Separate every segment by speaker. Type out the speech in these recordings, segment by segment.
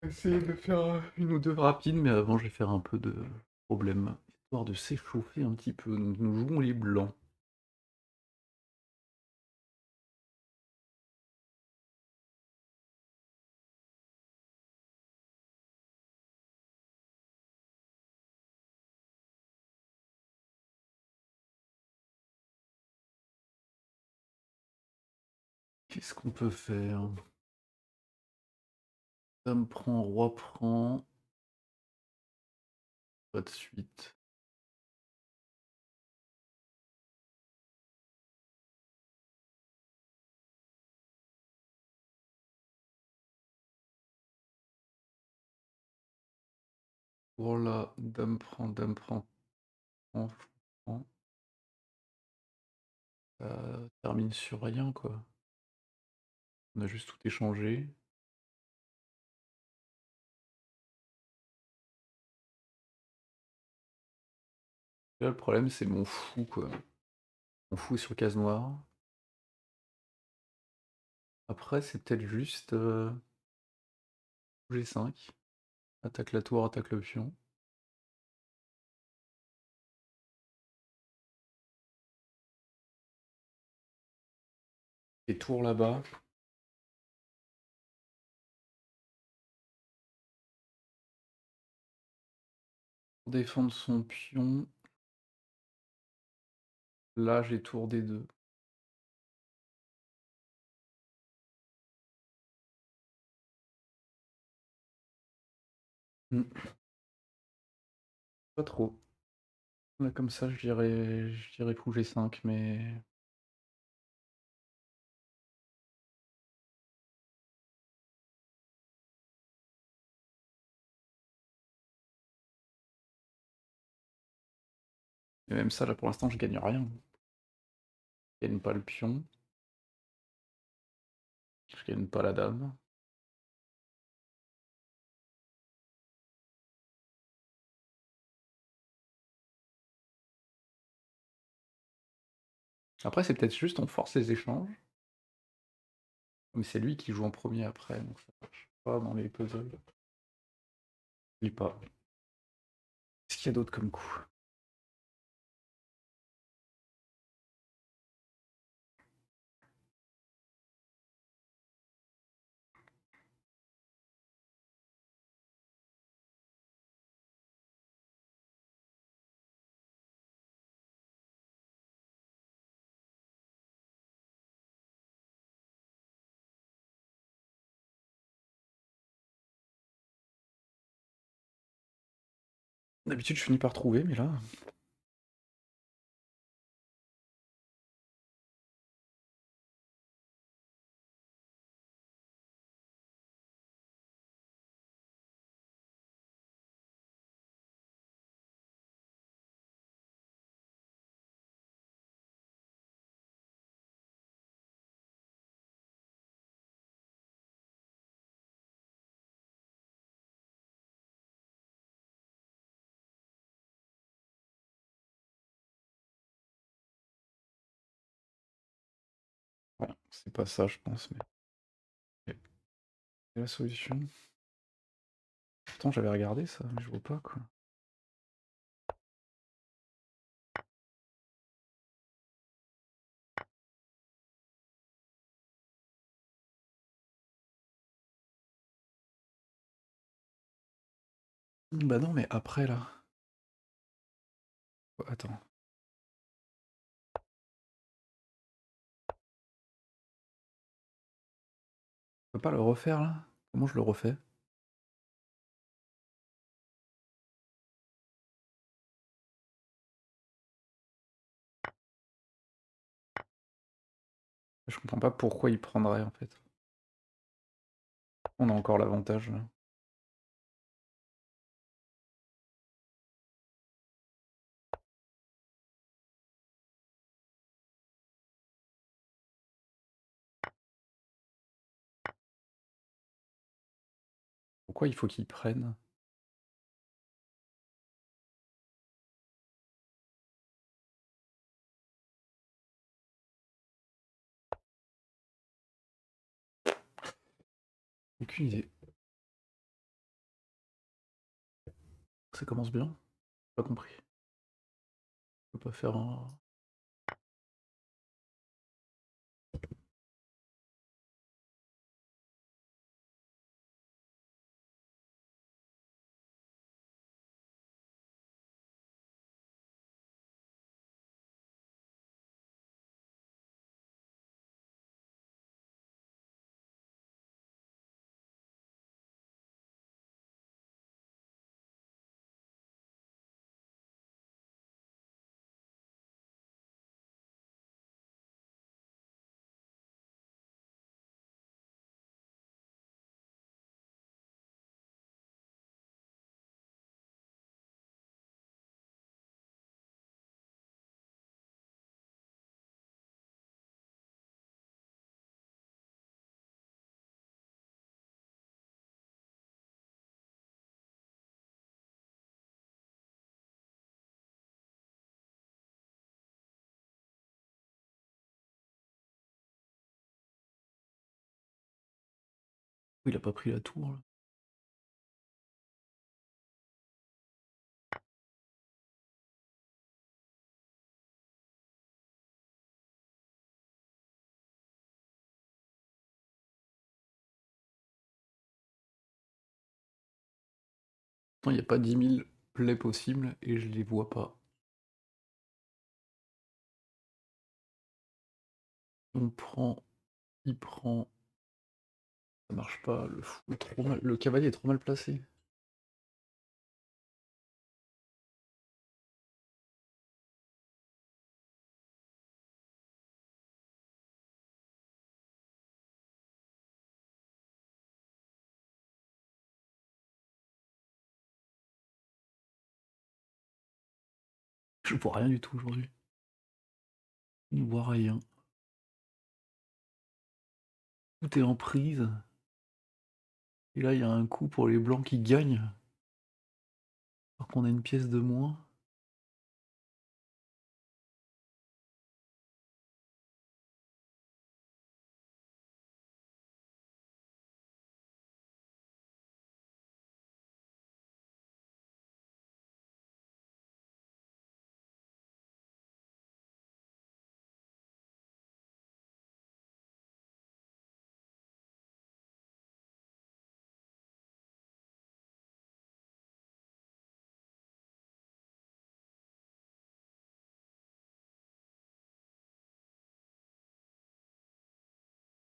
Speaker 1: Essayer de faire une ou deux rapides, mais avant je vais faire un peu de problème, histoire de s'échauffer un petit peu. Donc nous jouons les blancs. Qu'est-ce qu'on peut faire? Dame prend, roi prend. Pas de suite. Voilà, dame prend, prend, prend. Ça termine sur rien, quoi. On a juste tout échangé. Là, le problème, c'est mon fou, quoi. Mon fou est sur case noire. Après, c'est peut-être juste G5. Attaque la tour, attaque le pion. Et tour là-bas. Pour défendre son pion. Là, j'ai tour des deux. Pas trop. Là, comme ça, je dirais fou G5, mais même ça, là, pour l'instant, je gagne rien. Je gagne pas le pion. Je gagne pas la dame. Après, c'est peut-être juste on force les échanges. Mais c'est lui qui joue en premier après, donc ça marche pas dans les puzzles. Je lis pas. Qu'est-ce qu'il y a d'autre comme coup? D'habitude, je finis par trouver, mais là. Voilà, c'est pas ça, je pense, mais. Ok. C'est la solution. Pourtant, j'avais regardé ça, mais je vois pas, quoi. Bah non, mais après, là. Oh, attends. On peut pas le refaire, là? Comment je le refais? Je comprends pas pourquoi il prendrait, en fait. On a encore l'avantage, là. Pourquoi il faut qu'il prenne? Aucune idée. Ça commence bien? Pas compris. On peut pas faire un il a pas pris la tour là? Non, il y a pas 10 000 plays possibles et je les vois pas. On prend, il prend, ça marche pas, le fou est trop mal, le cavalier est trop mal placé. Je vois rien du tout aujourd'hui. Je ne vois rien. Tout est en prise. Et là, il y a un coup pour les blancs qui gagnent. Alors qu'on a une pièce de moins.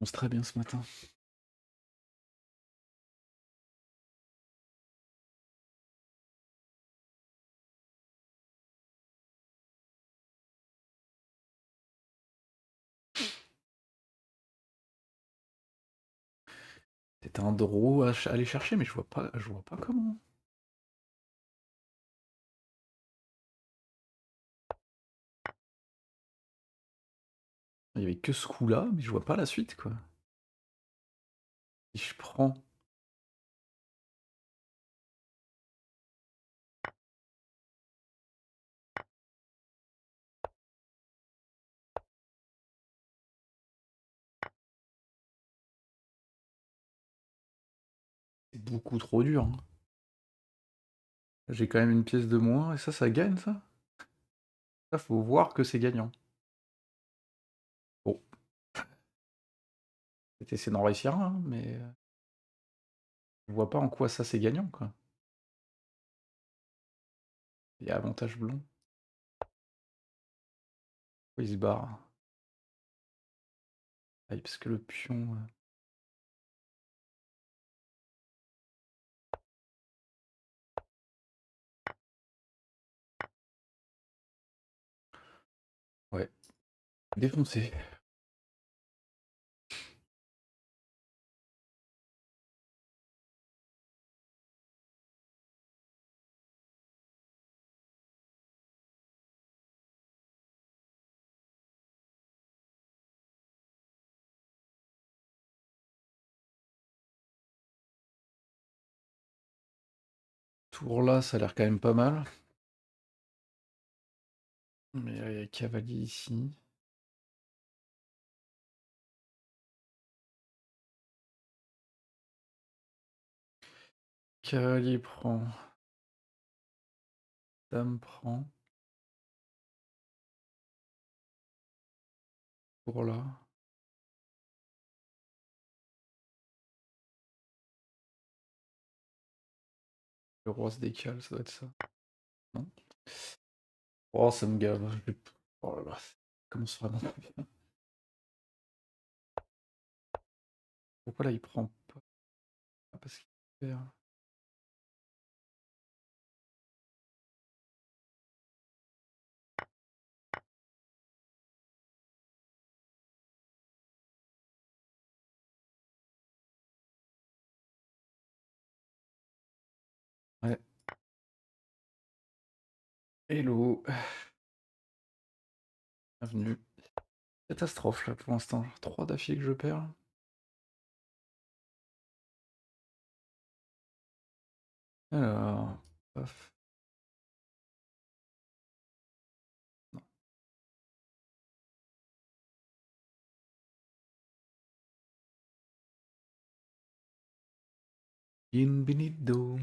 Speaker 1: On se très bien ce matin. C'est un draw à aller chercher, mais je vois pas comment. Il y avait que ce coup-là, mais je vois pas la suite, quoi. Si je prends, c'est beaucoup trop dur, hein. J'ai quand même une pièce de moins, et ça gagne, ça? Ça, faut voir que c'est gagnant. Bon, peut-être essayer d'en réussir un, hein, mais je vois pas en quoi ça c'est gagnant, quoi. Il y a avantage blanc. Pourquoi il se barre? Ah, parce que le pion. Ouais, défoncé. Tour là, ça a l'air quand même pas mal. Mais il y a cavalier ici. Cavalier prend. Dame prend. Pour là. Le roi se décale, ça doit être ça. Non. Oh, ça me gave. Oh là là, ça commence vraiment pas bien. Pourquoi là il prend pas? Ah, parce qu'il perd. Ouais. Hello. Bienvenue. Catastrophe là pour l'instant. 3 d'affilée que je perds. Alors. Paf. Non. Infinito.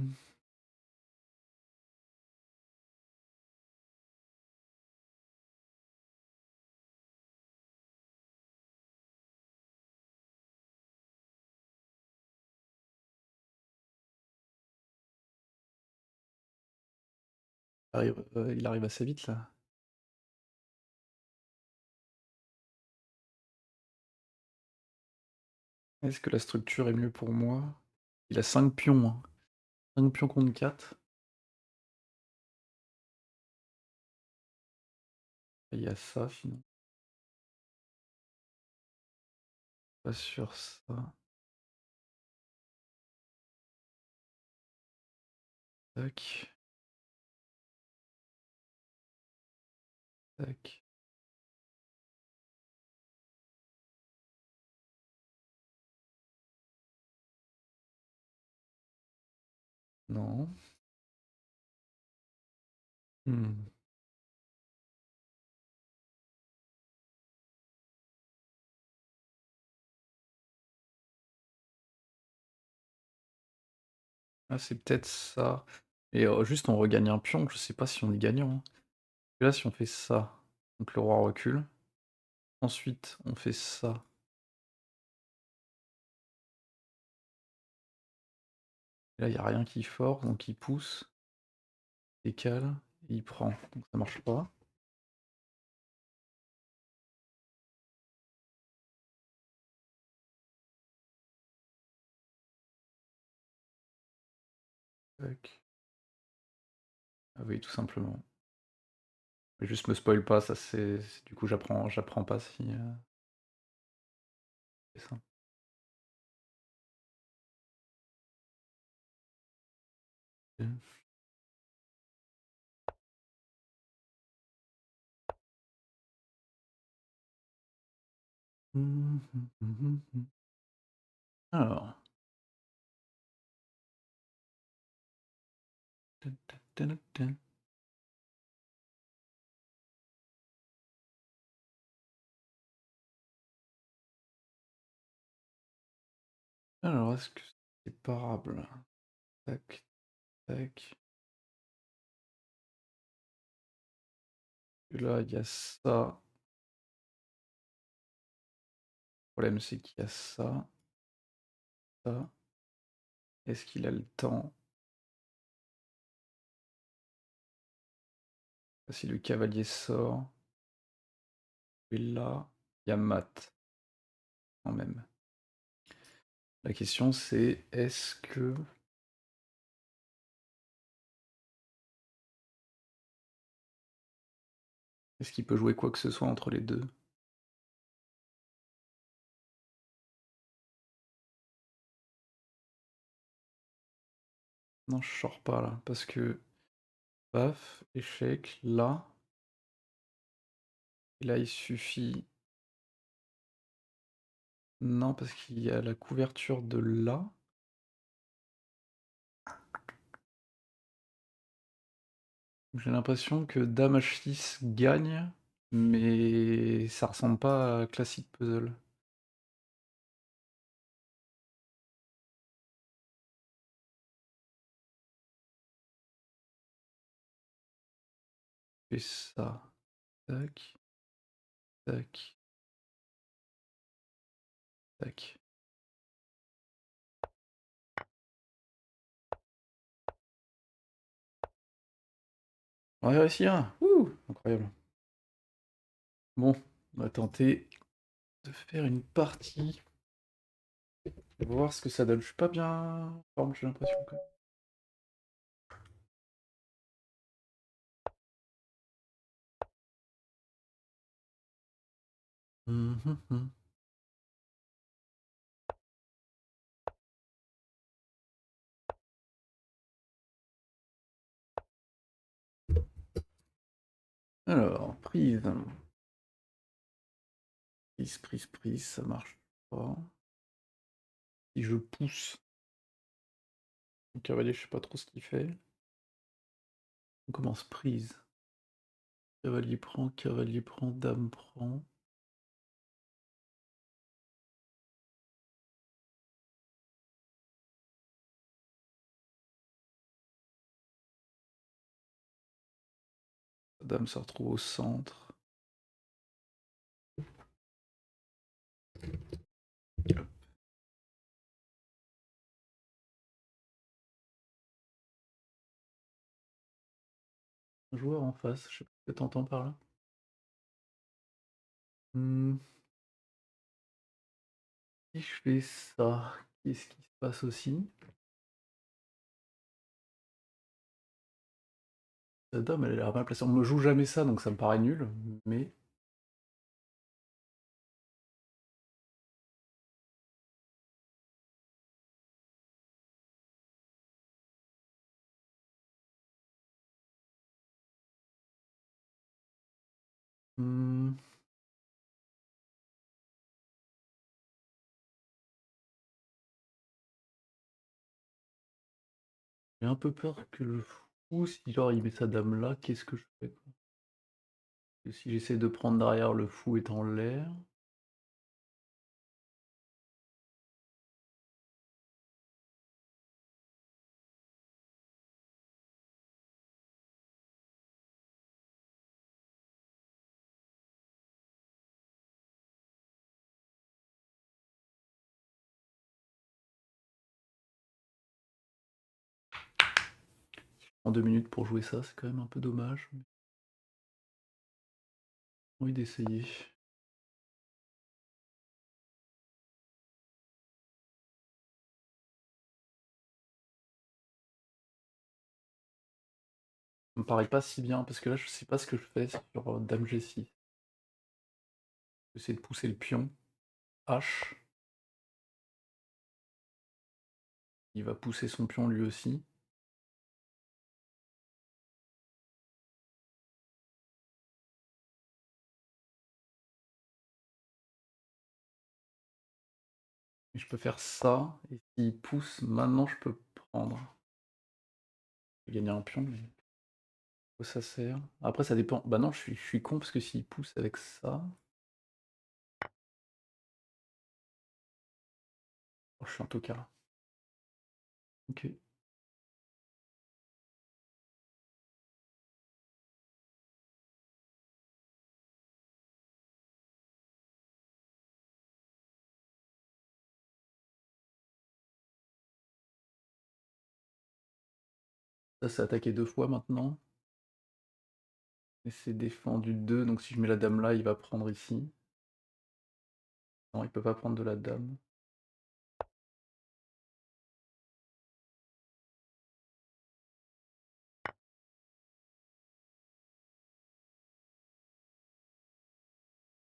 Speaker 1: Il arrive assez vite là. Est-ce que la structure est mieux pour moi? Il a 5 pions. Hein. 5 pions contre 4. Il y a ça finalement. Pas sur ça. Tac. Tac. Non. Hmm. Ah, c'est peut-être ça. Et juste on regagne un pion, je sais pas si on est gagnant. Hein. Et là, si on fait ça, donc le roi recule. Ensuite, on fait ça. Et là, il n'y a rien qui force, donc il pousse, décale, et il prend. Donc ça marche pas. Tac. Ah oui, tout simplement. Mais juste me spoil pas, ça du coup j'apprends pas si c'est ça. Ok. Alors. Alors, est-ce que c'est séparable? Tac, tac. Et là, il y a ça. Le problème, c'est qu'il y a ça, ça. Est-ce qu'il a le temps? Si le cavalier sort, et là, il y a mat, quand même. La question, c'est est-ce qu'il peut jouer quoi que ce soit entre les deux? Non, je sors pas là, parce que paf, échec, là. Et là, il suffit. Non, parce qu'il y a la couverture de là. J'ai l'impression que Dame H6 gagne, mais ça ressemble pas à Classic Puzzle. fais ça. Tac, tac, tac. On va réussir! Wouh! Incroyable. Bon, on va tenter de faire une partie. On va voir ce que ça donne. Je suis pas bien en forme, j'ai l'impression quand même. Mhm. Alors, prise. Prise, ça marche pas. Si je pousse, le cavalier, je sais pas trop ce qu'il fait. On commence prise. Cavalier prend, dame prend. La dame se retrouve au centre. Un joueur en face, je sais pas ce que t'entends par là. Si je fais ça, qu'est-ce qui se passe aussi? La dame, elle a l'air mal placée. On me joue jamais ça, donc ça me paraît nul, mais... Hmm, j'ai un peu peur que le fou, si genre il met sa dame là, qu'est-ce que je fais quoi? Et si j'essaie de prendre derrière, le fou est en l'air. En 2 minutes pour jouer ça, c'est quand même un peu dommage. J'ai envie d'essayer. Ça me paraît pas si bien, parce que là, je sais pas ce que je fais sur dame G6. J'essaie de pousser le pion. H. Il va pousser son pion lui aussi. Et je peux faire ça, et s'il pousse, maintenant je peux prendre. Je vais gagner un pion, mais quoi ça sert? Après ça dépend. Bah non, je suis con, parce que s'il pousse avec ça... Oh, je suis un tocard. Ok. Ça, c'est attaqué 2 fois maintenant. Et c'est défendu 2, donc si je mets la dame là, il va prendre ici. Non, il peut pas prendre de la dame.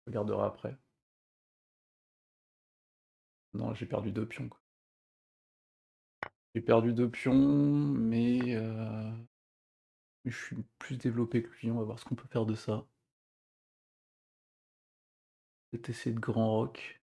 Speaker 1: Je regarderai après. Non, j'ai perdu 2 pions, quoi. J'ai perdu 2 pions, mais je suis plus développé que lui, on va voir ce qu'on peut faire de ça. Peut-être essayer de grand rock.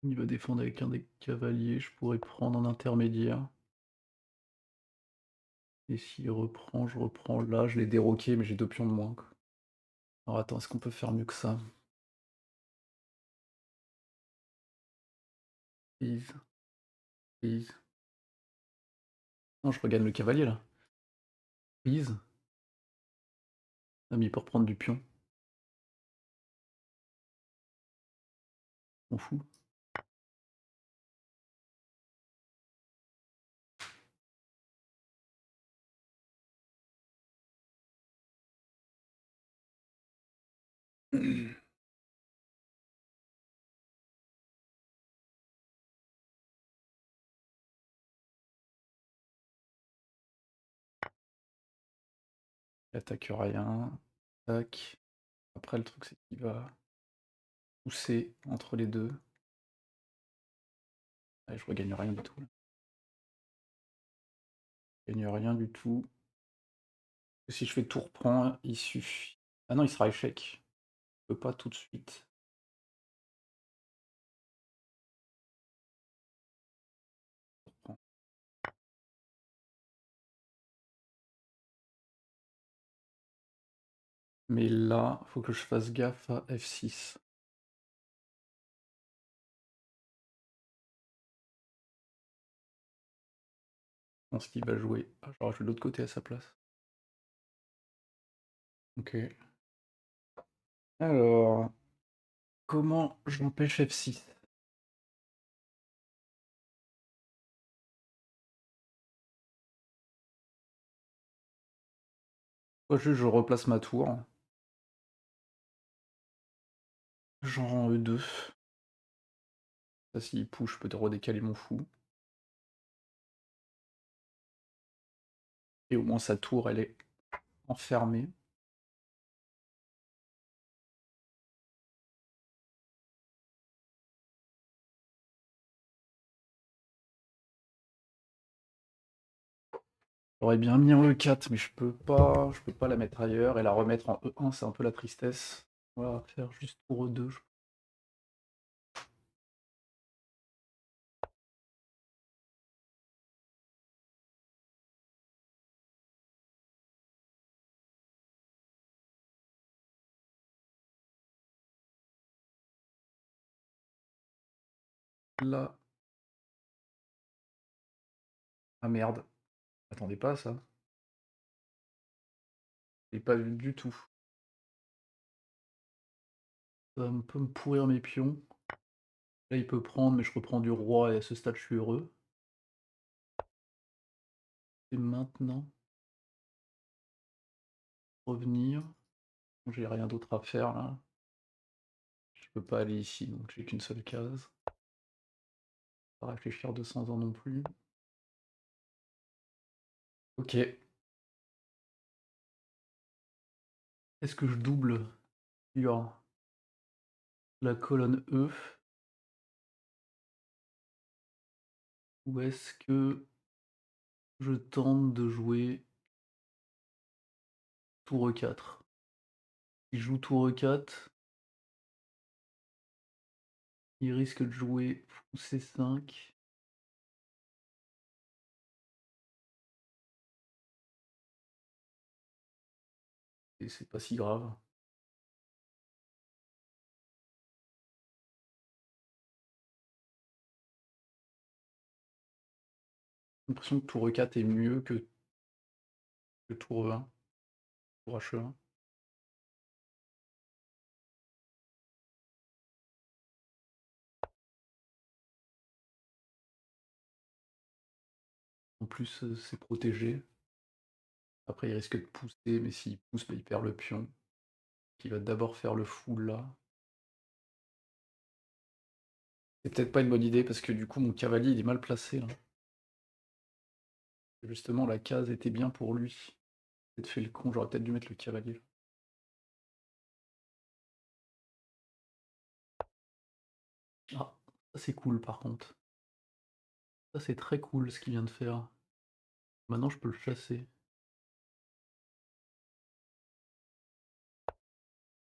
Speaker 1: Il va défendre avec un des cavaliers, je pourrais prendre en intermédiaire. Et s'il reprend, je reprends là, je l'ai déroqué, mais j'ai 2 pions de moins, quoi. Alors attends, est-ce qu'on peut faire mieux que ça? Please, please. Non, je regagne le cavalier là. Please. Ah mais il peut reprendre du pion. On fout. Il attaque rien. Tac. Après le truc c'est qu'il va pousser entre les deux. Allez, je regagne rien du tout là. Je gagne rien du tout. Si je fais tout reprend, il suffit. Ah non, il sera échec. Je peux pas tout de suite. Reprend. Mais là, faut que je fasse gaffe à F6. Je pense qu'il va jouer. Ah, j'aurais joué de l'autre côté à sa place. Ok. Alors, comment j'empêche F6? Soit juste je replace ma tour. Genre en E2. Ça, s'il push, je peux redécaler mon fou. Et au moins sa tour, elle est enfermée. J'aurais bien mis en E4, mais je peux pas la mettre ailleurs et la remettre en E1, c'est un peu la tristesse. On va faire juste pour E2. Là. Ah merde. Attendez pas à ça. Je l'ai pas vu du tout. Ça va un peu me pourrir mes pions. Là, il peut prendre, mais je reprends du roi et à ce stade, je suis heureux. Et maintenant, revenir. J'ai rien d'autre à faire là. Je peux pas aller ici, donc j'ai qu'une seule case. Pas réfléchir 200 ans non plus. Ok. Est-ce que je double sur la colonne E ou est-ce que je tente de jouer tour E4? Il joue tour E4, il risque de jouer fou C5. Et c'est pas si grave. J'ai l'impression que tour E4 est mieux que tour E1, tour H1. En plus, c'est protégé. Après, il risque de pousser, mais s'il pousse, bah, il perd le pion. Il va d'abord faire le fou là. C'est peut-être pas une bonne idée parce que du coup, mon cavalier, il est mal placé là. Justement, la case était bien pour lui. J'ai peut-être fait le con, j'aurais peut-être dû mettre le cavalier. Ah, ça c'est cool par contre. Ça c'est très cool ce qu'il vient de faire. Maintenant, je peux le chasser.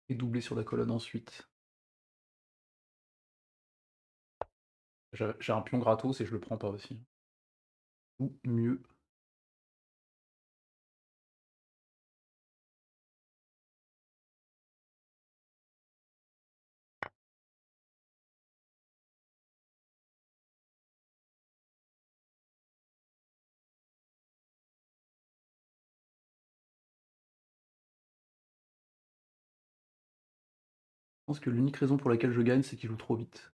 Speaker 1: Et doubler sur la colonne ensuite. J'ai un pion gratos et je le prends pas aussi. Ou mieux. Je pense que l'unique raison pour laquelle je gagne, c'est qu'il joue trop vite.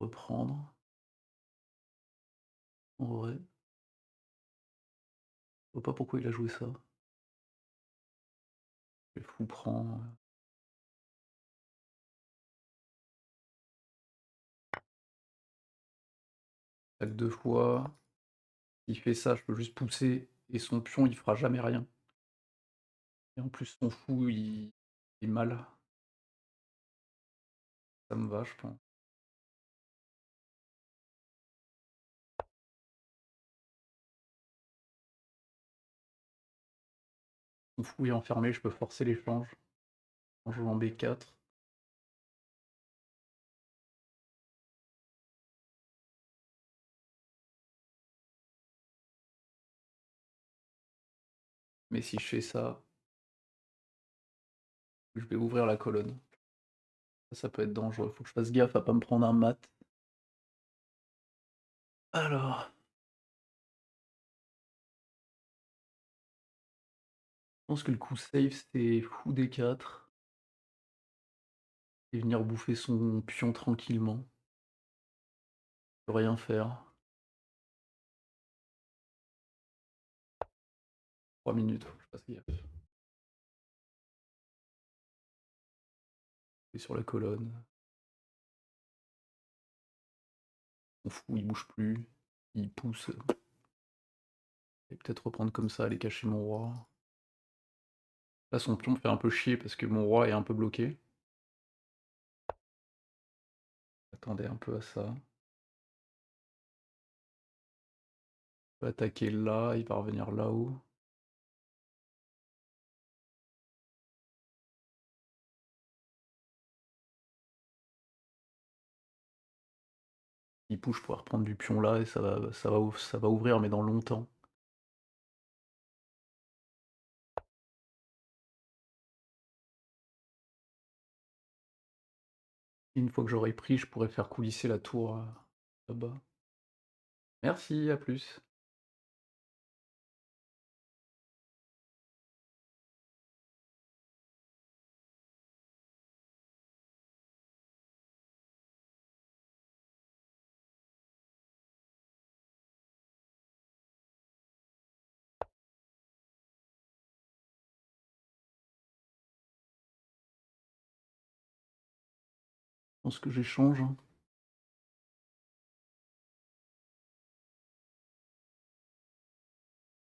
Speaker 1: Reprendre. En vrai. Je vois pas pourquoi il a joué ça. Le fou prend. 2 fois. S'il fait ça, je peux juste pousser et son pion, il fera jamais rien. Et en plus, son fou, il est mal. Ça me va, je pense. Son fou est enfermé, je peux forcer l'échange en jouant B4. Mais si je fais ça, je vais ouvrir la colonne. Ça peut être dangereux. Faut que je fasse gaffe à pas me prendre un mat. Alors, je pense que le coup safe, c'est fou D4 et venir bouffer son pion tranquillement. Je peux rien faire. 3 minutes, faut que je fasse gaffe. Et sur la colonne. Son fou, il bouge plus. Il pousse. Et peut-être reprendre comme ça, aller cacher mon roi. Là, son pion me fait un peu chier parce que mon roi est un peu bloqué. Attendez un peu à ça. Il peut attaquer là, il va revenir là-haut. Il pousse, je pourrais reprendre du pion là et ça va ouvrir, mais dans longtemps. Une fois que j'aurai pris, je pourrais faire coulisser la tour là-bas. Merci, à plus. Je pense que j'échange, hein.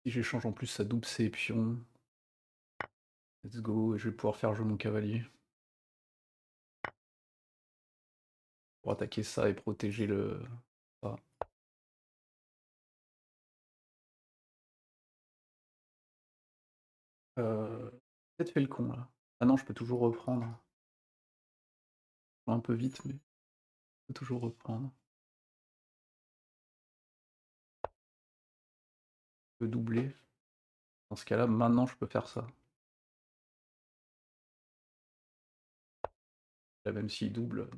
Speaker 1: Si j'échange en plus, ça double ses pions. Let's go, et je vais pouvoir faire jouer mon cavalier. Pour attaquer ça et protéger le... ça. Peut-être fait le con là. Ah non, je peux toujours reprendre. Un peu vite, mais je peux toujours reprendre. Je peux doubler. Dans ce cas-là, maintenant, je peux faire ça. Là, même s'il double.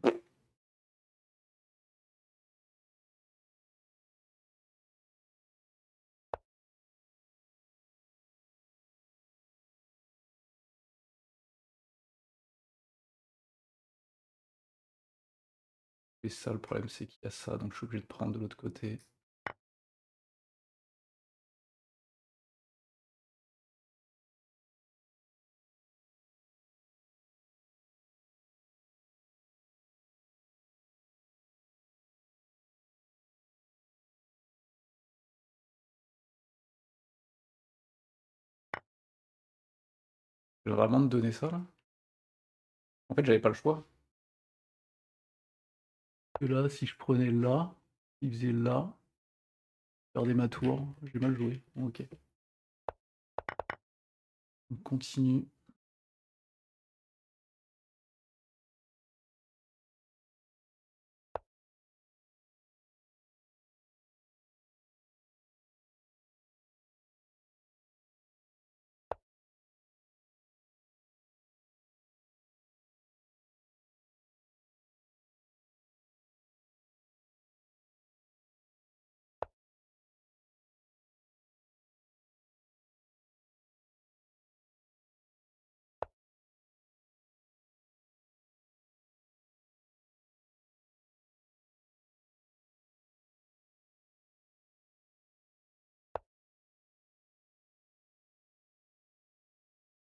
Speaker 1: Et ça, le problème, c'est qu'il y a ça, donc je suis obligé de prendre de l'autre côté. Je vais vraiment te donner ça, là? En fait, j'avais pas le choix. Que là, si je prenais là, il faisait là, je perdais ma tour. J'ai mal joué. Ok. On continue.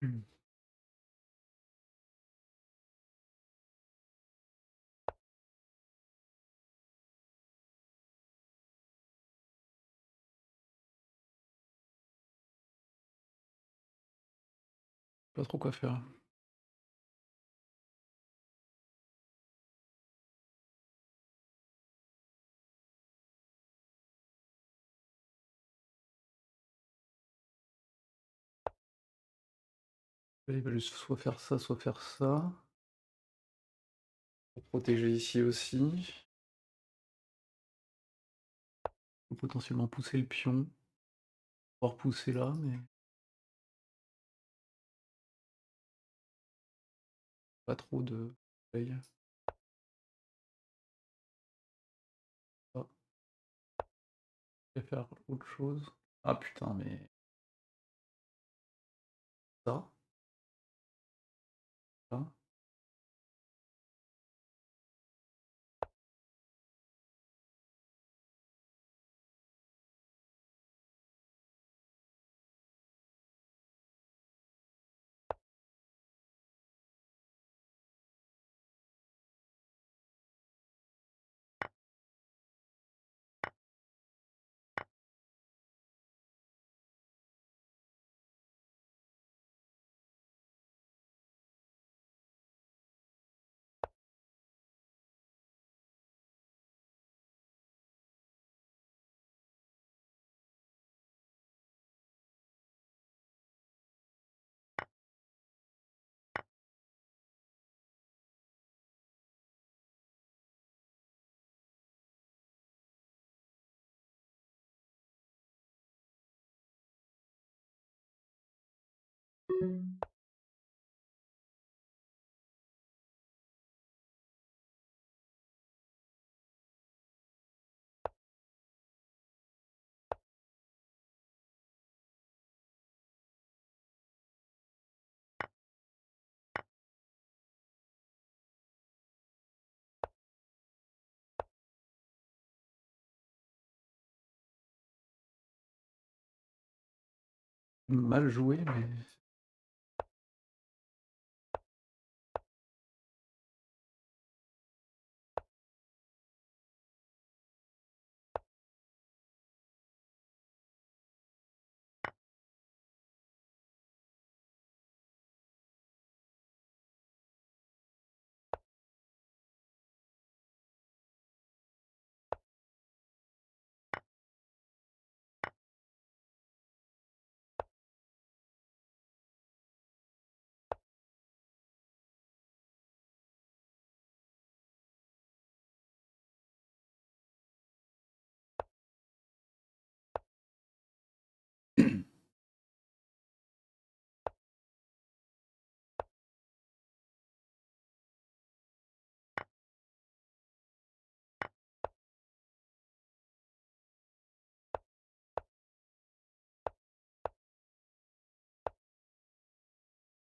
Speaker 1: Mmh. Pas trop quoi faire. Là, il va juste soit faire ça, soit faire ça. Pour protéger ici aussi. Faut potentiellement pousser le pion. Pouvoir pousser là, mais pas trop de veille. Ah, je vais faire autre chose. Ah putain, mais ça, ça. Mal joué, mais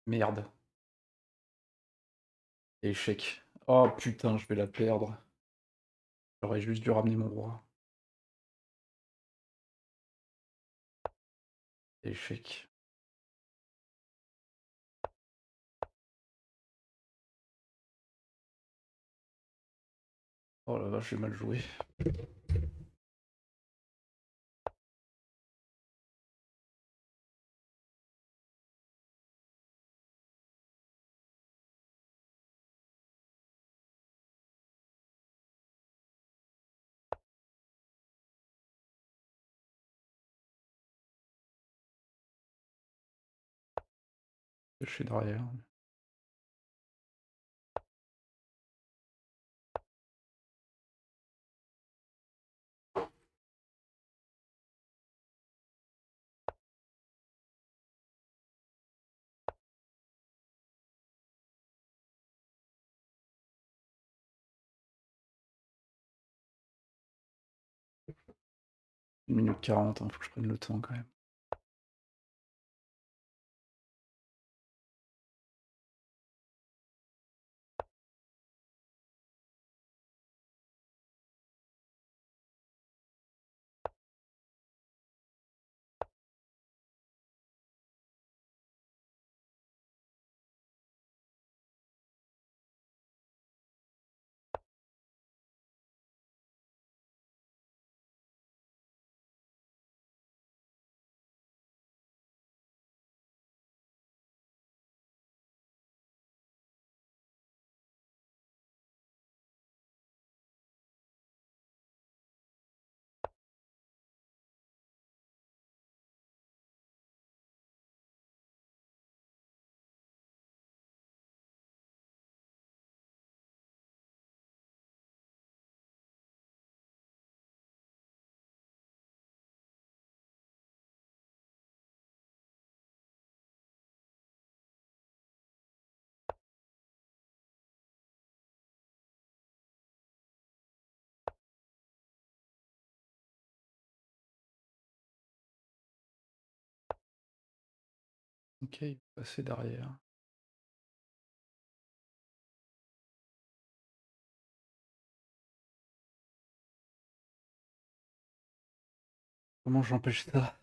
Speaker 1: merde. Échec. Oh putain, je vais la perdre. J'aurais juste dû ramener mon roi. Échec. Oh la vache, j'ai mal joué. Je suis derrière. Une minute 40, hein, faut que je prenne le temps quand même. OK, il va passer derrière. Comment j'empêche ça?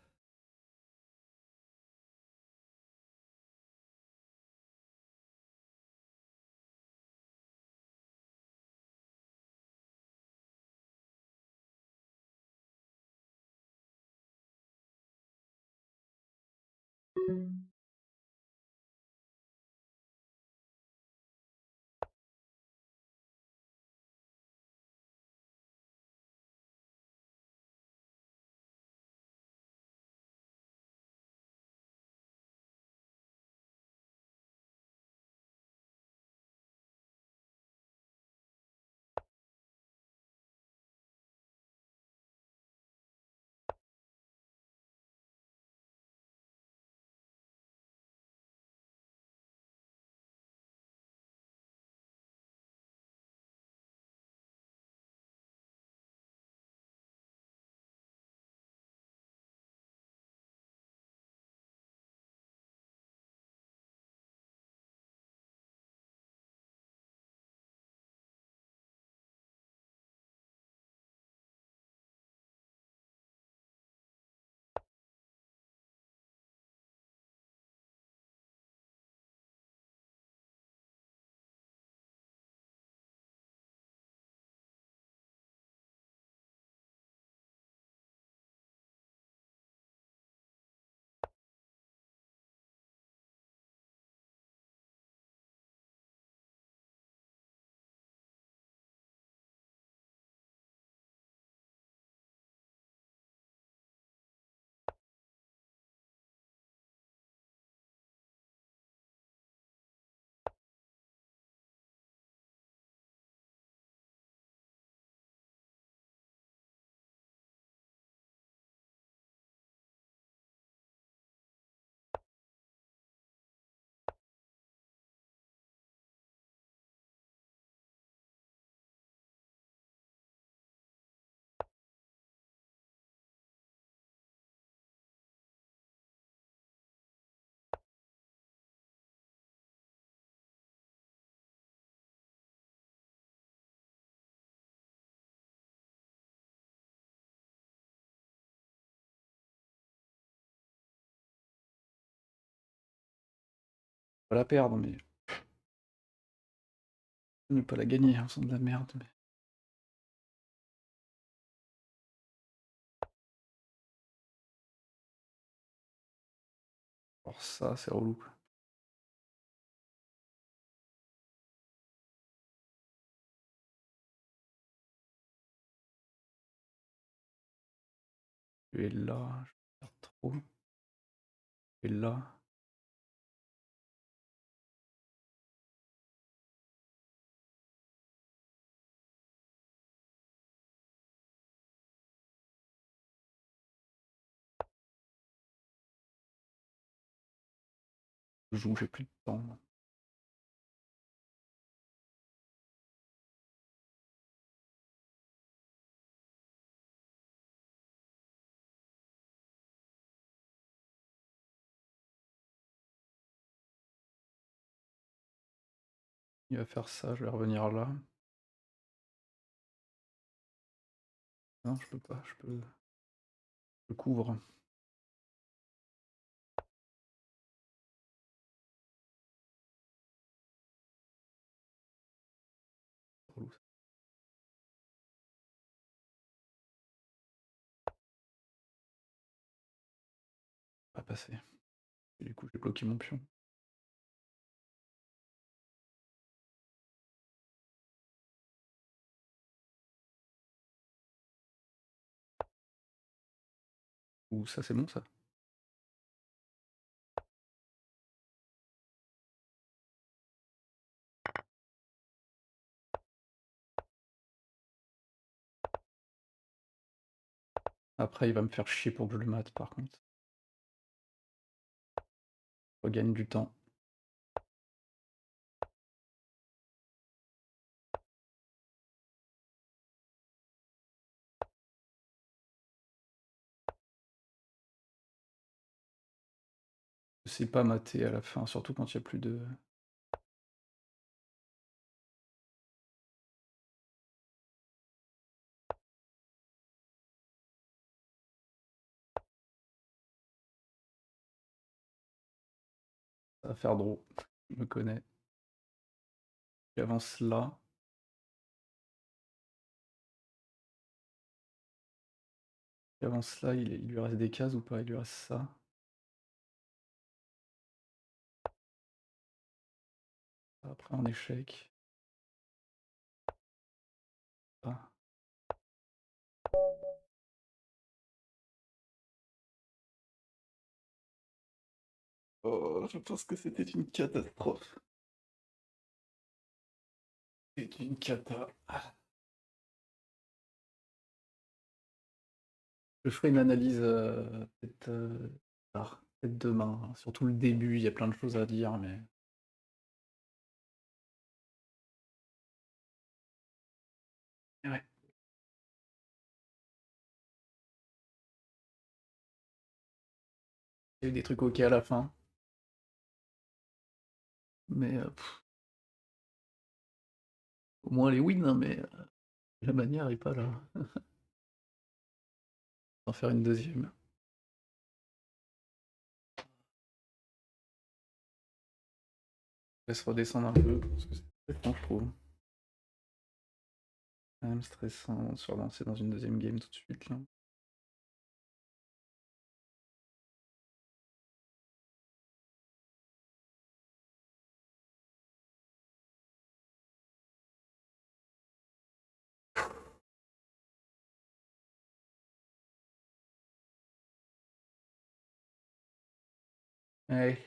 Speaker 1: Pas la perdre, mais ne pas la gagner, hein, c'est de la merde, mais alors ça, c'est relou, quoi. Tu es là, je perds trop. Tu es là. Je joue, j'ai plus de temps. Il va faire ça, je vais revenir là. Non, je peux pas, je couvre. C'est relou, ça va pas passer. Et du coup, j'ai bloqué mon pion. Ouh, ça c'est bon ça. Après, il va me faire chier pour que je le mate par contre. Je regagne du temps. sais pas mater à la fin, surtout quand il y a plus de ça va faire drôle. Je me connais. Il avance là. Il avance là, il lui reste des cases ou pas? Il lui reste ça. Après en échec. Ah. Oh, je pense que c'était une catastrophe. C'est une cata. Je ferai une analyse peut-être tard, peut-être demain, hein. Surtout le début, il y a plein de choses à dire, mais. Ouais. Il y a eu des trucs ok à la fin, mais au moins les wins, hein, mais la manière est pas là. En faire une deuxième. Laisse redescendre un peu, parce que c'est stressant, je trouve. Quand même stressant de se relancer dans une deuxième game tout de suite, là. Ouais.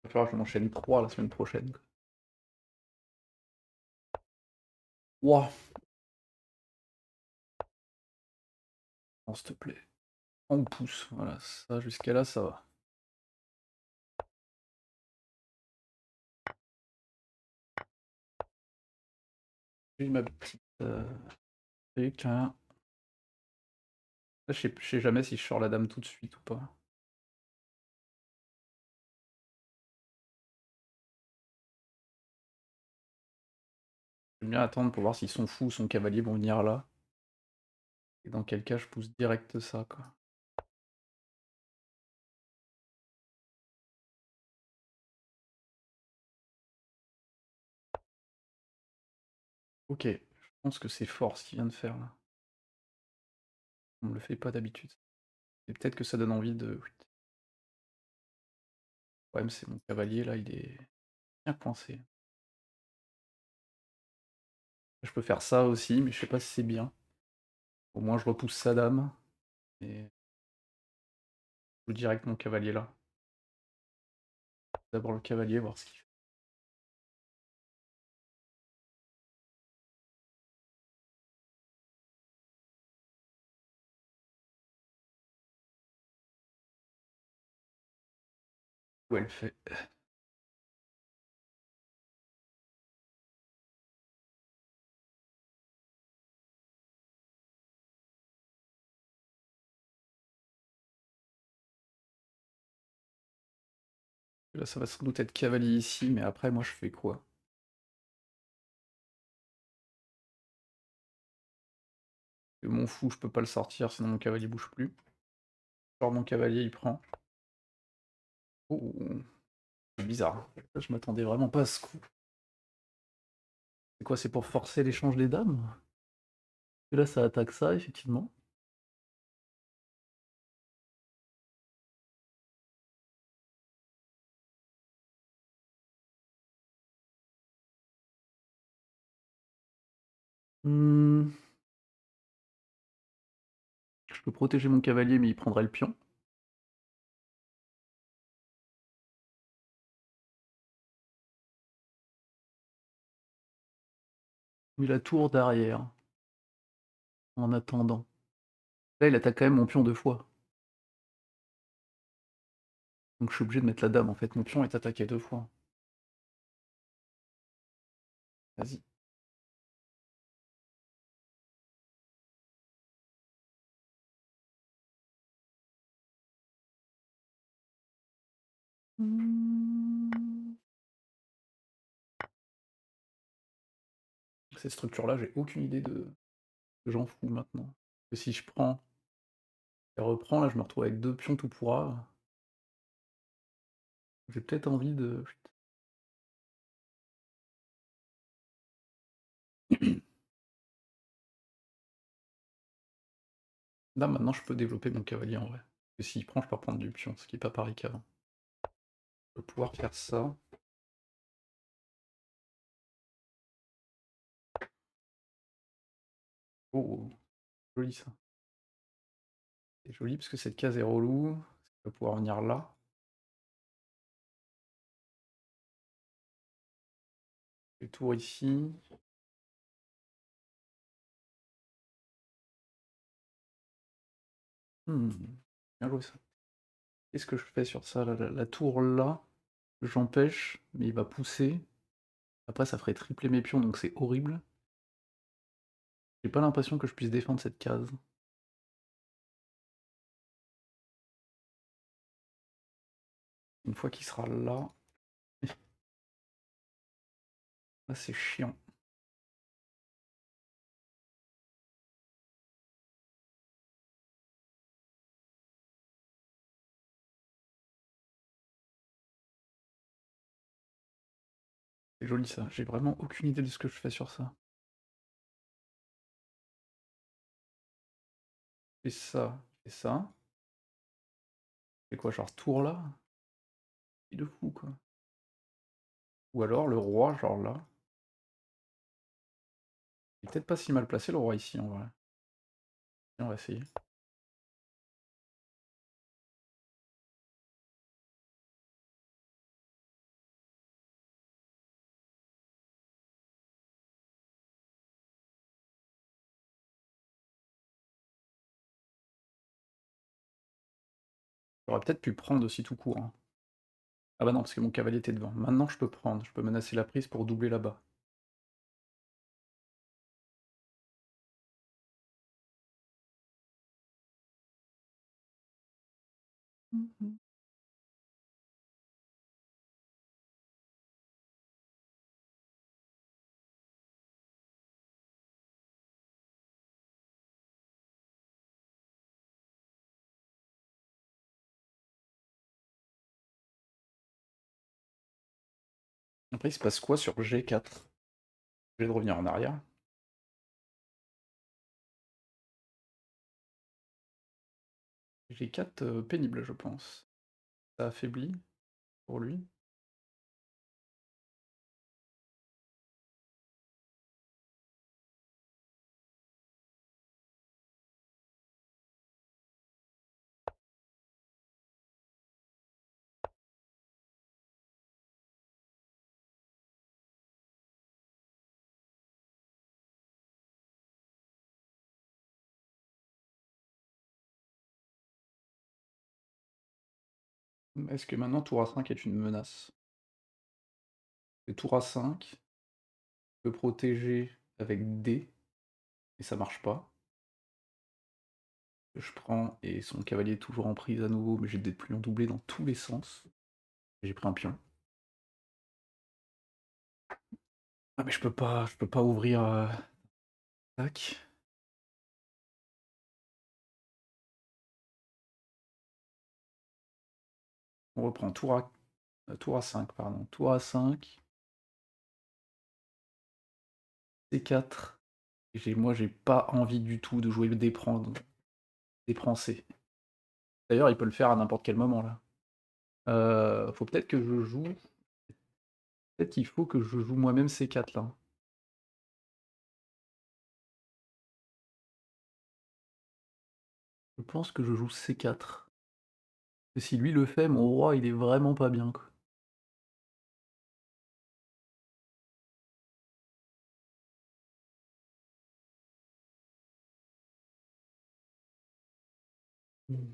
Speaker 1: Il va falloir que je m'enchaîne 3 la semaine prochaine, quoi. Ouah! Oh, s'il te plaît. On pousse, voilà, ça jusqu'à là, ça va. J'ai ma petite truc, là. Là, je sais jamais si je sors la dame tout de suite ou pas. J'aime bien attendre pour voir si son fou ou son cavalier vont venir là. Et dans quel cas je pousse direct ça, quoi. Ok, je pense que c'est fort ce qu'il vient de faire là. On me le fait pas d'habitude. Et peut-être que ça donne envie de. Oui. Le problème c'est mon cavalier là, il est bien coincé. Je peux faire ça aussi, mais je sais pas si c'est bien. Au moins je repousse sa dame. Et je joue direct mon cavalier là. D'abord le cavalier, voir ce qu'il fait. Où elle fait. Là ça va sans doute être cavalier ici, mais après moi je fais quoi? Mon fou je peux pas le sortir sinon mon cavalier bouge plus. Genre mon cavalier il prend. Oh, c'est bizarre. Je m'attendais vraiment pas à ce coup. C'est quoi, c'est pour forcer l'échange des dames? Et là, ça attaque ça, effectivement. Hmm, je peux protéger mon cavalier, mais il prendrait le pion. Mais la tour derrière, en attendant. Là, il attaque quand même mon pion 2 fois. Donc je suis obligé de mettre la dame, en fait. Mon pion est attaqué 2 fois. Vas-y. Cette structure-là, j'ai aucune idée de que j'en fous maintenant. Que si je prends et reprends, là, je me retrouve avec 2 pions tout pourras. J'ai peut-être envie de là, maintenant, je peux développer mon cavalier, en vrai. Et s'il prend, je peux reprendre du pion, ce qui est pas pareil qu'avant. Je vais pouvoir faire ça. Oh, joli ça. C'est joli parce que cette case est relou. Ça va pouvoir venir là. Les tours ici. Bien joué ça. Qu'est-ce que je fais sur ça là, la tour là, j'empêche, mais il va pousser. Après, ça ferait tripler mes pions, donc c'est horrible. J'ai pas l'impression que je puisse défendre cette case. Une fois qu'il sera là, là c'est chiant. C'est joli ça, j'ai vraiment aucune idée de ce que je fais sur ça. Et ça, et ça. C'est quoi, genre tour là? Et de fou quoi. Ou alors le roi, genre là. Il est peut-être pas si mal placé le roi ici en vrai. Tiens, on va essayer. J'aurais peut-être pu prendre aussi tout court, hein. Ah bah non, parce que mon cavalier était devant. Maintenant je peux prendre, je peux menacer la prise pour doubler là-bas. Après il se passe quoi sur G4? Je vais revenir en arrière. G4 pénible je pense. Ça affaiblit pour lui. Est-ce que maintenant tour A5 est une menace? Et tour A5 peut protéger avec D, et ça marche pas. Je prends, et son cavalier est toujours en prise à nouveau, mais j'ai des pliants doublés dans tous les sens. J'ai pris un pion. Ah mais je peux pas ouvrir... Tac. On reprend tour A5, pardon. Tour A5. C4. Moi j'ai pas envie du tout de jouer le D C. D'ailleurs il peut le faire à n'importe quel moment là. Faut peut-être que je joue... Peut-être qu'il faut que je joue moi-même C4 là. Je pense que je joue C4. Et si lui le fait, mon roi il est vraiment pas bien quoi. Mm.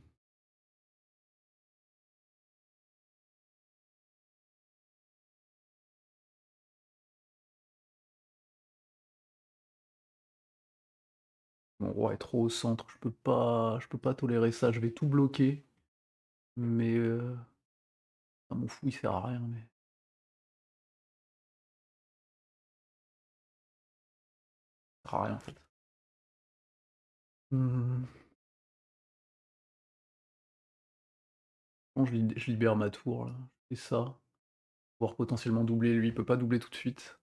Speaker 1: Mon roi est trop au centre, je peux pas tolérer ça, je vais tout bloquer. Mais Ah, mon fou, il sert à rien, mais il sert à rien, en fait. Mmh. Bon, je libère ma tour, là. Et ça. Pouvoir potentiellement doubler, lui, il peut pas doubler tout de suite.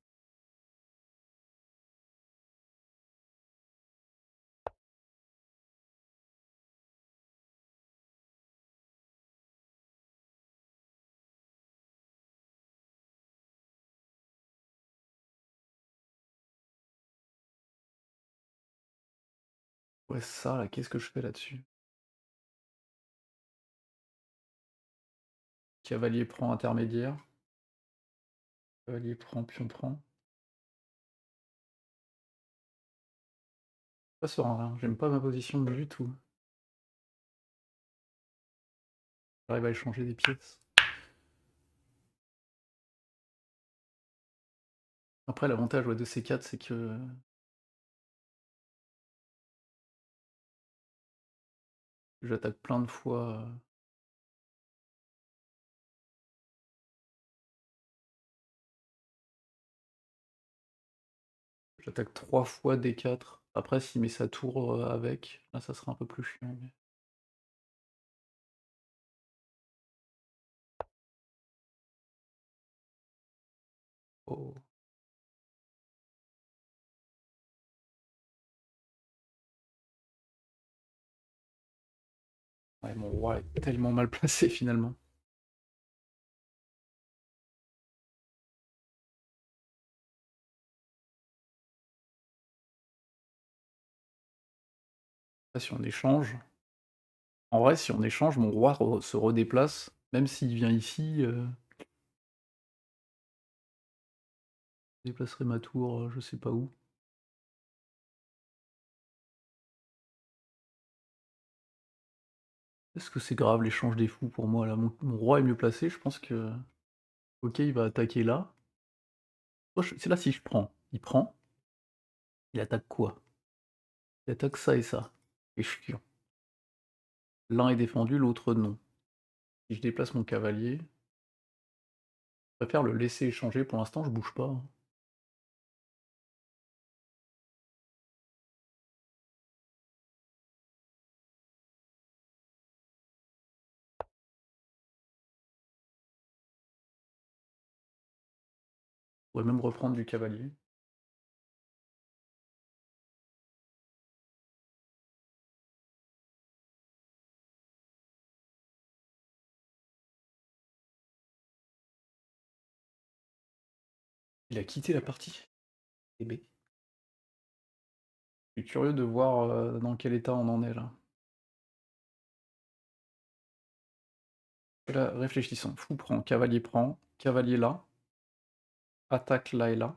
Speaker 1: Ouais, ça, là, qu'est-ce que je fais là-dessus? Cavalier prend intermédiaire. Cavalier prend, pion prend. Pas serein, là, j'aime pas ma position du tout. J'arrive à échanger des pièces. Après, l'avantage ouais, de ces 4, c'est que j'attaque plein de fois. J'attaque 3 fois D4. Après, s'il met sa tour avec, là, ça sera un peu plus chiant. Oh. Ouais, mon roi est tellement mal placé finalement. Là, si on échange, en vrai, si on échange, mon roi se redéplace, même s'il vient ici, je déplacerai ma tour, je sais pas où. Est-ce que c'est grave l'échange des fous pour moi là? Mon roi est mieux placé, je pense que. Ok, il va attaquer là. Moi, c'est là si je prends. Il prend, il attaque quoi? Il attaque ça et ça. Et chiant. L'un est défendu, l'autre non. Si je déplace mon cavalier, je préfère le laisser échanger. Pour l'instant, je bouge pas, hein. Je pourrais même reprendre du cavalier. Il a quitté la partie. Eh ben. Je suis curieux de voir dans quel état on en est là. Et là, réfléchissons. Fou prend, cavalier là, attaque là et là,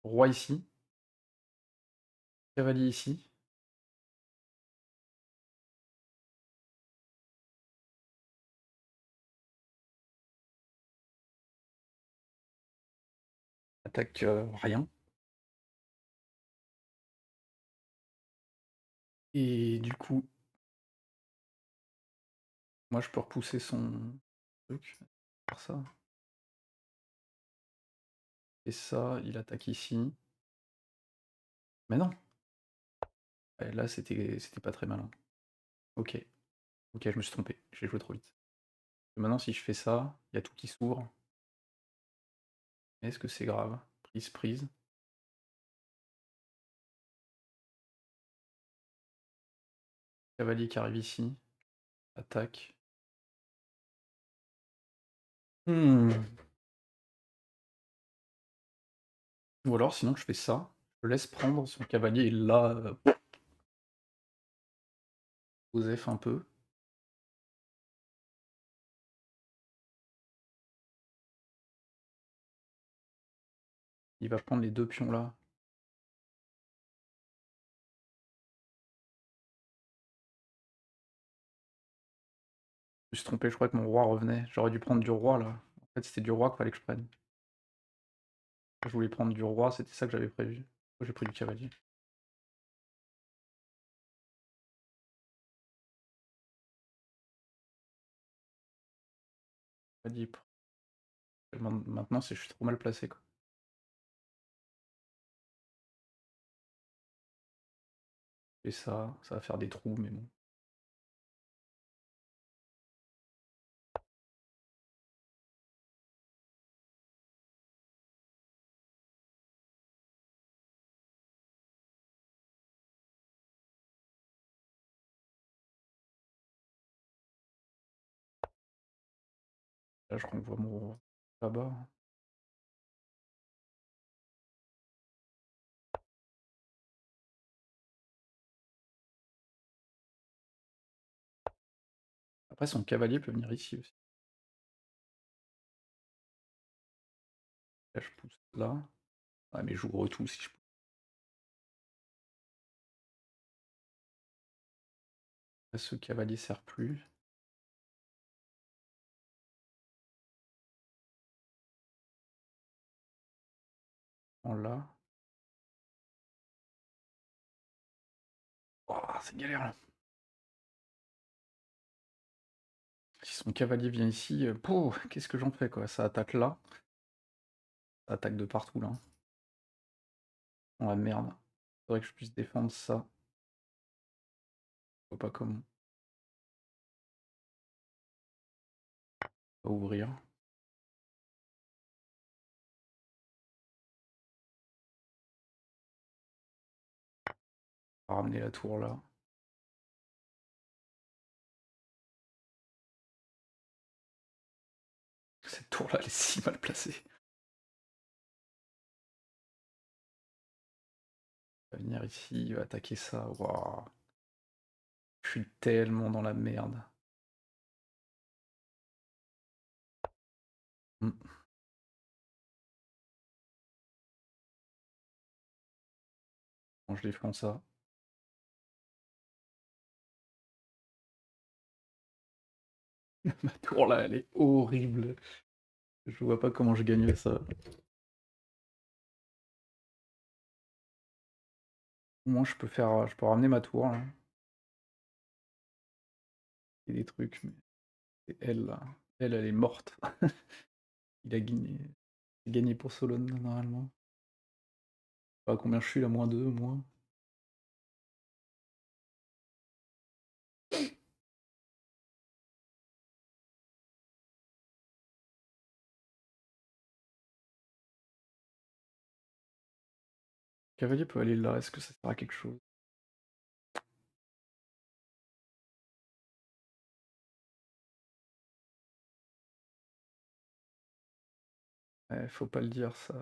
Speaker 1: roi ici, cavalier ici, attaque rien. Et du coup, moi je peux repousser son truc. Faire ça. Et ça, il attaque ici. Mais non. Ouais, là, c'était pas très malin. Ok. Ok, je me suis trompé. J'ai joué trop vite. Et maintenant, si je fais ça, il y a tout qui s'ouvre. Est-ce que c'est grave? Prise, prise. Cavalier qui arrive ici. Attaque. Hmm. Ou alors, sinon, je fais ça. Je laisse prendre son cavalier et là, Osef un peu. Il va prendre les 2 pions là. Je me suis trompé, je crois que mon roi revenait. J'aurais dû prendre du roi là. En fait, c'était du roi qu'il fallait que je prenne. Je voulais prendre du roi, c'était ça que j'avais prévu. Moi, j'ai pris du cavalier. Cavalier Maintenant, je suis trop mal placé, quoi. Et ça va faire des trous, mais bon. Là, je renvoie mon roi là-bas. Après, son cavalier peut venir ici aussi. Là, je pousse là. Ouais, mais j'ouvre tout si je pousse. Là, ce cavalier sert plus. En là. Oh, c'est galère là. Si son cavalier vient ici, pouh, qu'est-ce que j'en fais quoi? Ça attaque là. Ça attaque de partout là. Oh la merde. Faudrait que je puisse défendre ça. Je vois pas comment. On va ouvrir. On va ramener la tour là. Cette tour là, elle est si mal placée. Il va venir ici, il va attaquer ça. Waouh. Je suis tellement dans la merde. Hmm. Quand je défends ça. Ma tour là, elle est horrible. Je vois pas comment je gagne ça. Au moins je peux ramener ma tour là. Et des trucs, mais c'est elle là. Elle est morte. Il a gagné. Gagné pour Solon normalement. Je sais pas combien je suis là, -2, moins. Le cavalier peut aller là, est-ce que ça sert à quelque chose? Faut pas le dire ça.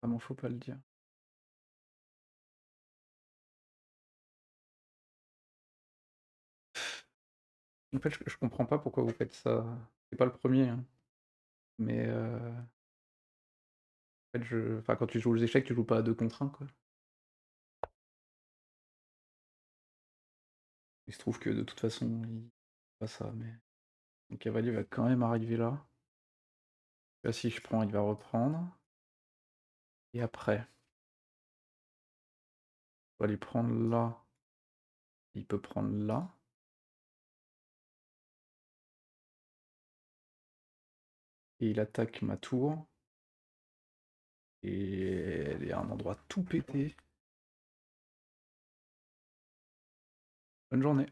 Speaker 1: Vraiment, faut pas le dire. En fait, je comprends pas pourquoi vous faites ça. C'est pas le premier, hein. Mais en fait, enfin, quand tu joues aux échecs, tu joues pas à 2 contre 1, quoi. Il se trouve que de toute façon, il pas ça, mais mon cavalier va quand même arriver là. Là, si je prends, il va reprendre. Et après, on va aller prendre là. Il peut prendre là. Et il attaque ma tour. Et elle est à un endroit tout pété. Bonne journée.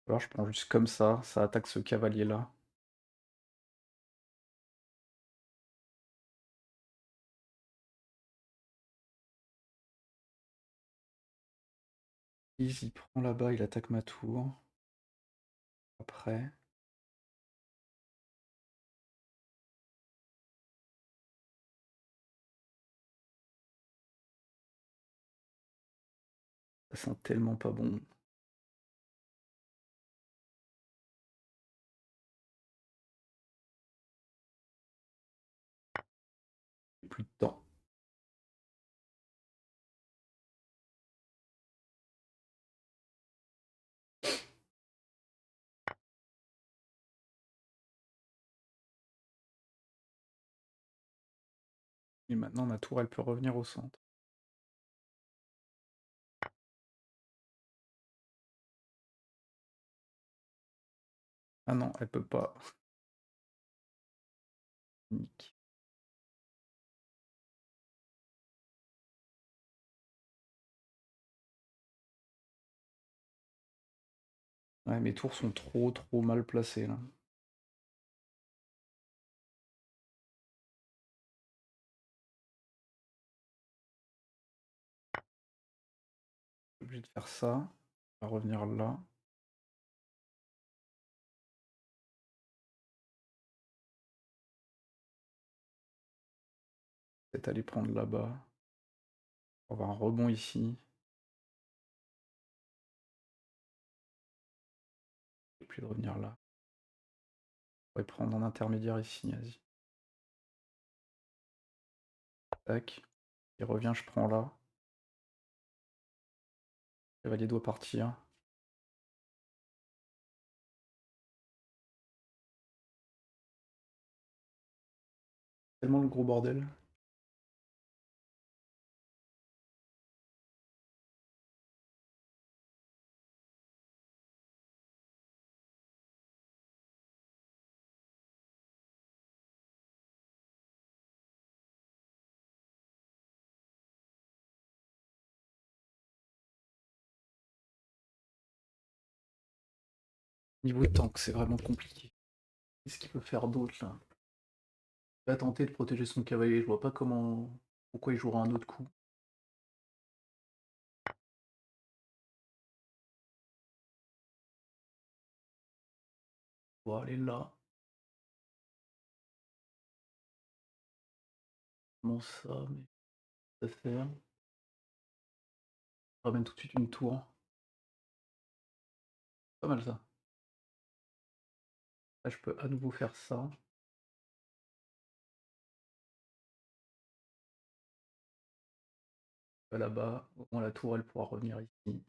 Speaker 1: Alors je prends juste comme ça attaque ce cavalier-là. Il prend là-bas, il attaque ma tour. Après. Ça sent tellement pas bon. J'ai plus de temps. Et maintenant ma tour elle peut revenir au centre. Ah non, elle peut pas. Nick. Ouais, mes tours sont trop mal placés là. Je suis obligé de faire ça. On va revenir là. Peut-être aller prendre là-bas. On va avoir un rebond ici. Et puis de revenir là. On va prendre un intermédiaire ici, vas-y. Tac. Il revient, je prends là. Le cavalier doit partir. Tellement le gros bordel. Niveau tank, c'est vraiment compliqué. Qu'est-ce qu'il peut faire d'autre là? Il va tenter de protéger son cavalier, je vois pas comment. Pourquoi il jouera un autre coup. On va aller là. Comment ça, mais ça faire. Je ramène tout de suite une tour. Pas mal ça. Là, je peux à nouveau faire ça. Là-bas, au moins la tour elle pourra revenir ici.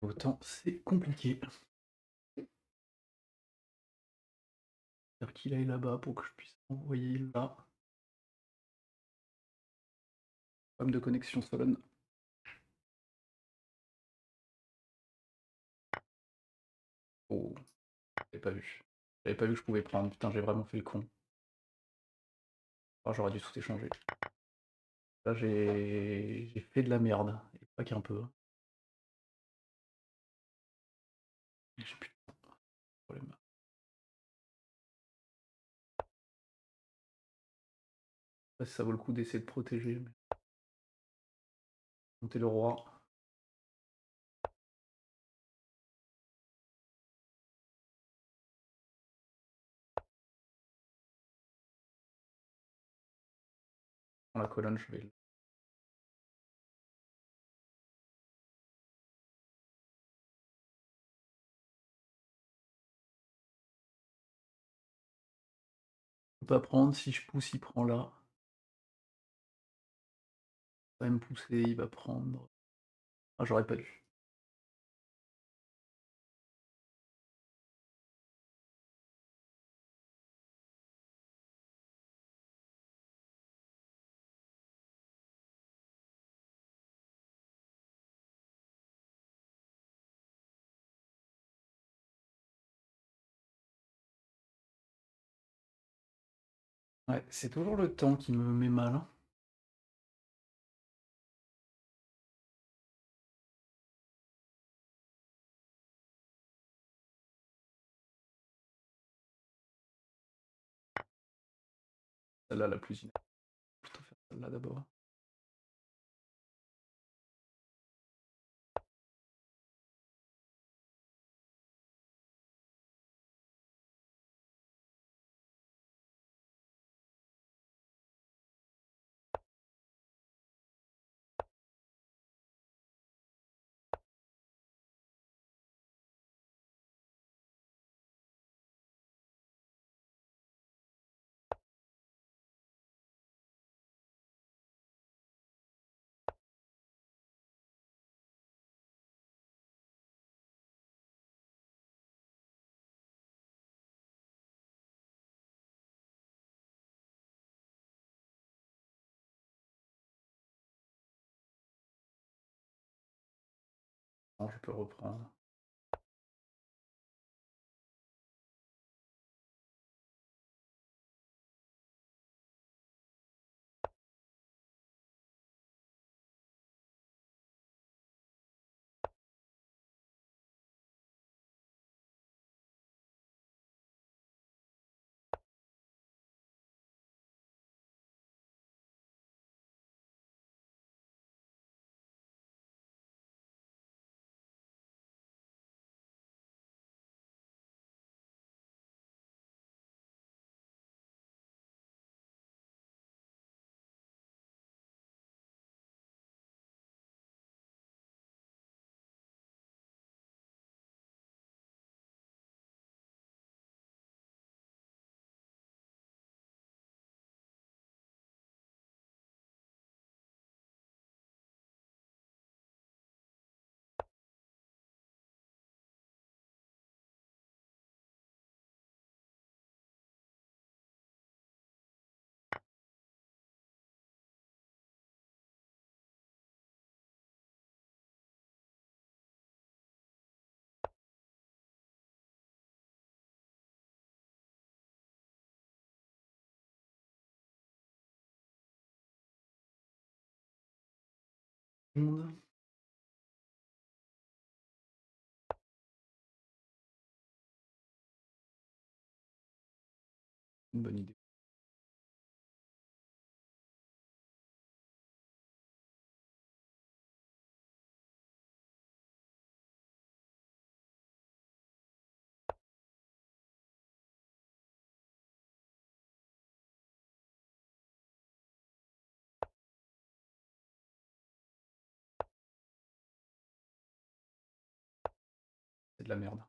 Speaker 1: Autant c'est compliqué. Faire qu'il aille là-bas pour que je puisse envoyer là. Problème de connexion Solon. Oh, j'avais pas vu. J'avais pas vu que je pouvais prendre. Putain, j'ai vraiment fait le con. Oh, j'aurais dû tout échanger. Là, j'ai fait de la merde. Et pas qu'un peu. J'ai plus de problème. Je sais pas si ça vaut le coup d'essayer de protéger. Mais... Monter le roi. Dans la colonne, je vais. Je peux pas prendre. Si je pousse, il prend là. Il va me pousser, il va prendre. Ah, j'aurais pas dû. Ouais, c'est toujours le temps qui me met mal. Hein. Celle-là, la plus inutile. Plutôt faire celle-là d'abord. Non, je peux reprendre. Monde. Une bonne idée. C'est de la merde.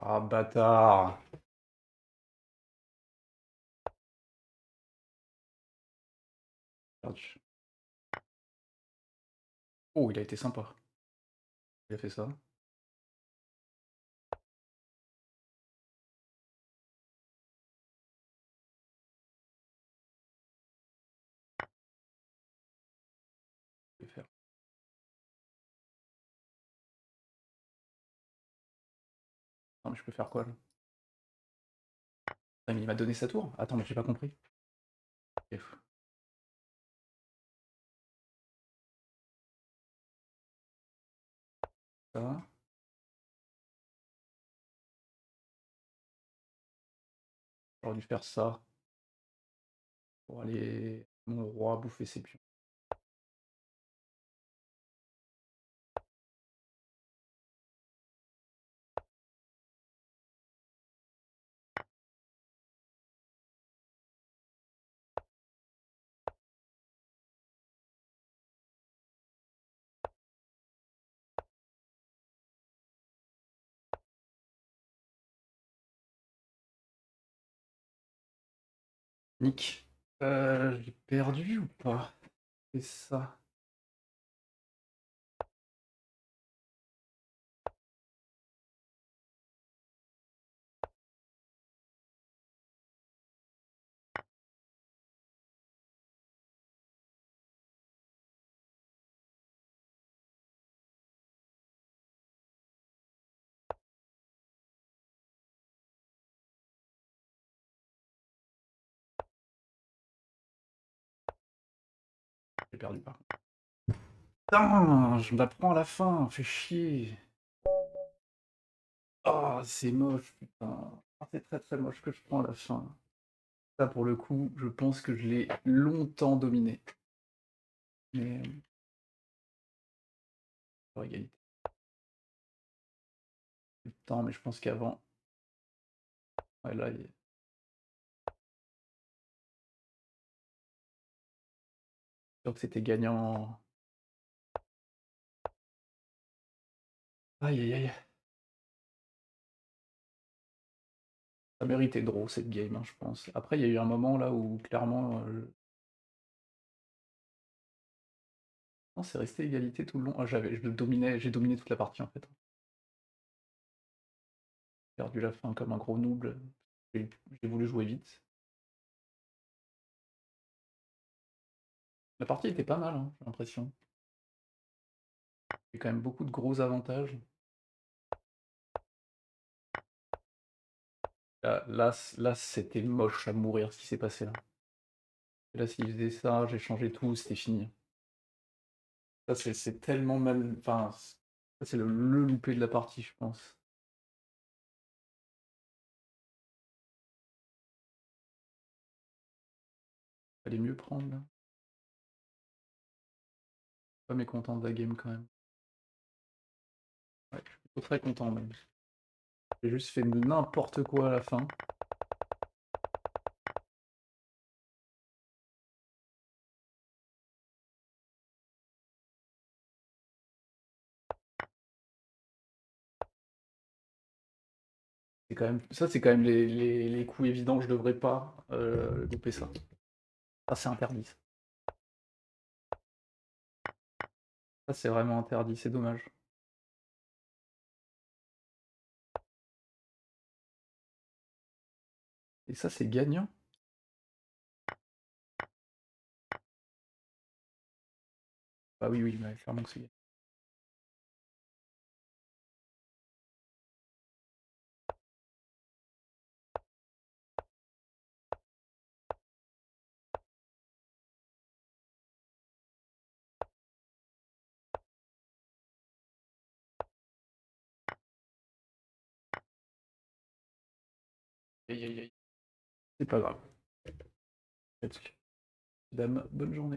Speaker 1: Ah, bâtard! Perdu. Oh, il a été sympa. Il a fait ça. Je vais faire. Non, mais je peux faire quoi là? Ah, mais il m'a donné sa tour? Attends, mais j'ai pas compris. Ok. Ça. J'aurais dû faire ça pour aller mon roi bouffer ses pions. Nick. J'ai perdu ou pas? C'est ça. J'ai perdu par contre. Putain, je me la prends à la fin, fais chier. Oh, c'est moche, putain. Ah, c'est très très moche que je prends à la fin. Ça, pour le coup, je pense que je l'ai longtemps dominé. Mais par égalité. Putain, mais je pense qu'avant. Ouais, là, sûr que c'était gagnant. Aïe aïe aïe. Ça méritait draw cette game, hein, je pense. Après, il y a eu un moment là où clairement. Non, c'est resté égalité tout le long. Ah, j'ai dominé toute la partie en fait. J'ai perdu la fin comme un gros noob. J'ai voulu jouer vite. La partie était pas mal, hein, j'ai l'impression. Il y a quand même beaucoup de gros avantages. Là, c'était moche à mourir ce qui s'est passé là. Et là, s'il faisait ça, j'ai changé tout, c'était fini. Ça, c'est tellement mal. Enfin, ça, c'est le loupé de la partie, je pense. Fallait mieux prendre là. Pas mécontent de la game quand même. Ouais, je suis plutôt très content même. J'ai juste fait n'importe quoi à la fin. C'est quand même, ça, c'est quand même les coups évidents. Je devrais pas louper ça. Ça, c'est interdit. Ça, c'est vraiment interdit. C'est dommage. Et ça, c'est gagnant. Bah oui, oui, mais clairement que c'est gagnant. Aïe, aïe, aïe. C'est pas grave. Là-dessus. Dame, bonne journée.